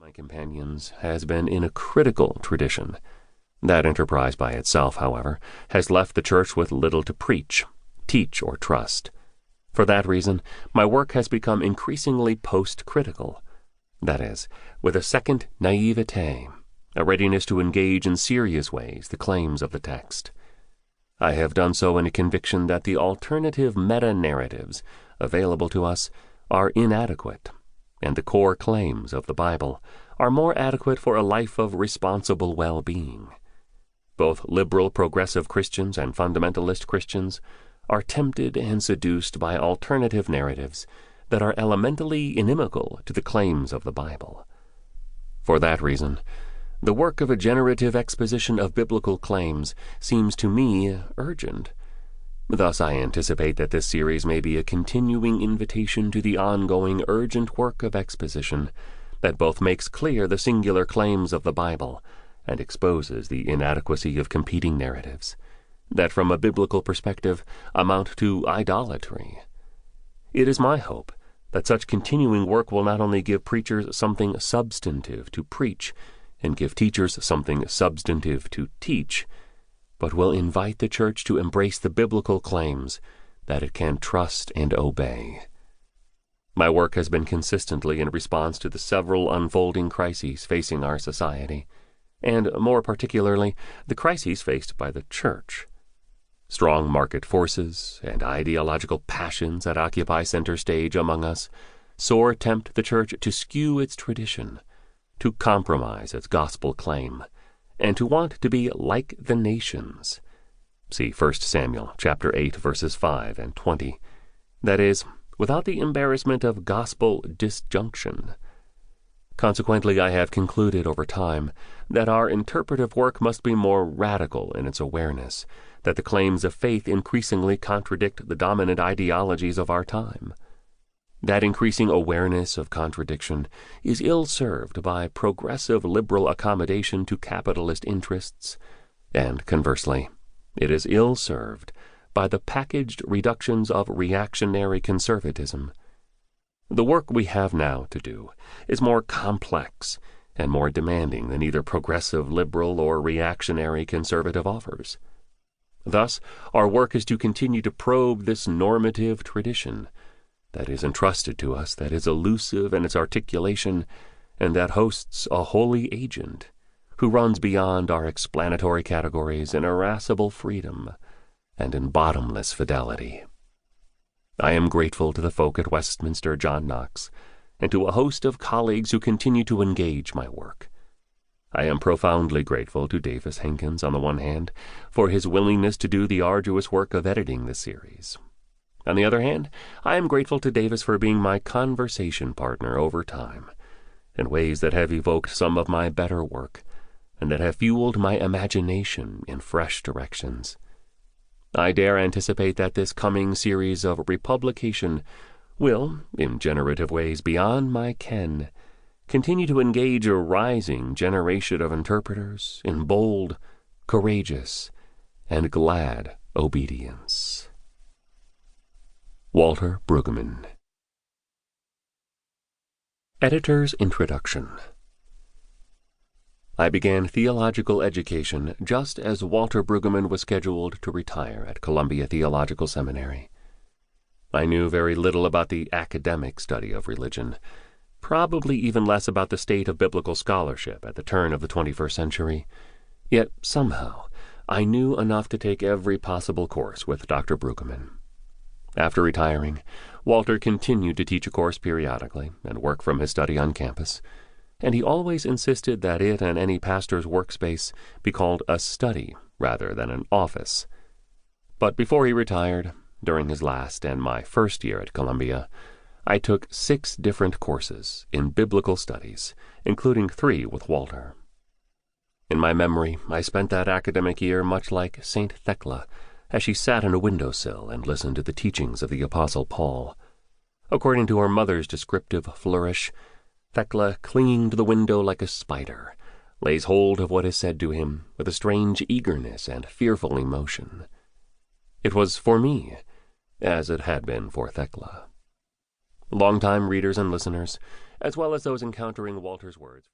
my companions has been in a critical tradition. That enterprise by itself, however, has left the church with little to preach, teach, or trust. For that reason, my work has become increasingly post-critical. That is, with a second naivete, a readiness to engage in serious ways the claims of the text. I have done so in a conviction that the alternative meta-narratives available to us are inadequate, and the core claims of the Bible are more adequate for a life of responsible well-being. Both liberal progressive Christians and fundamentalist Christians are tempted and seduced by alternative narratives that are elementally inimical to the claims of the Bible. For that reason, the work of a generative exposition of biblical claims seems to me urgent. Thus I anticipate that this series may be a continuing invitation to the ongoing urgent work of exposition that both makes clear the singular claims of the Bible and exposes the inadequacy of competing narratives, that from a biblical perspective amount to idolatry. It is my hope that such continuing work will not only give preachers something substantive to preach and give teachers something substantive to teach, but will invite the church to embrace the biblical claims that it can trust and obey. My work has been consistently in response to the several unfolding crises facing our society, and more particularly the crises faced by the church. Strong market forces and ideological passions that occupy center stage among us sore tempt the church to skew its tradition, to compromise its gospel claim, and to want to be like the nations. See 1 Samuel chapter 8, verses 5 and 20. That is, without the embarrassment of gospel disjunction. Consequently, I have concluded over time that our interpretive work must be more radical in its awareness that the claims of faith increasingly contradict the dominant ideologies of our time. That increasing awareness of contradiction is ill-served by progressive liberal accommodation to capitalist interests, and conversely, it is ill-served by the packaged reductions of reactionary conservatism. The work we have now to do is more complex and more demanding than either progressive liberal or reactionary conservative offers. Thus, our work is to continue to probe this normative tradition that is entrusted to us, that is elusive in its articulation, and that hosts a holy agent who runs beyond our explanatory categories in irascible freedom and in bottomless fidelity. I am grateful to the folk at Westminster John Knox and to a host of colleagues who continue to engage my work. I am profoundly grateful to Davis Hankins, on the one hand, for his willingness to do the arduous work of editing this series. On the other hand, I am grateful to Davis for being my conversation partner over time, in ways that have evoked some of my better work, and that have fueled my imagination in fresh directions. I dare anticipate that this coming series of republication will, in generative ways beyond my ken, continue to engage a rising generation of interpreters in bold, courageous, and glad obedience. Walter Brueggemann. Editor's Introduction. I began theological education just as Walter Brueggemann was scheduled to retire at Columbia Theological Seminary. I knew very little about the academic study of religion, probably even less about the state of biblical scholarship at the turn of the 21st century. Yet somehow I knew enough to take every possible course with Dr. Brueggemann. After retiring, Walter continued to teach a course periodically and work from his study on campus, and he always insisted that it and any pastor's workspace be called a study rather than an office. But before he retired, during his last and my first year at Columbia, I took 6 different courses in biblical studies, including 3 with Walter. In my memory, I spent that academic year much like St. Thecla, as she sat on a windowsill and listened to the teachings of the Apostle Paul. According to her mother's descriptive flourish, Thecla, clinging to the window like a spider, lays hold of what is said to him with a strange eagerness and fearful emotion. It was for me, as it had been for Thecla. Longtime readers and listeners, as well as those encountering Walter's words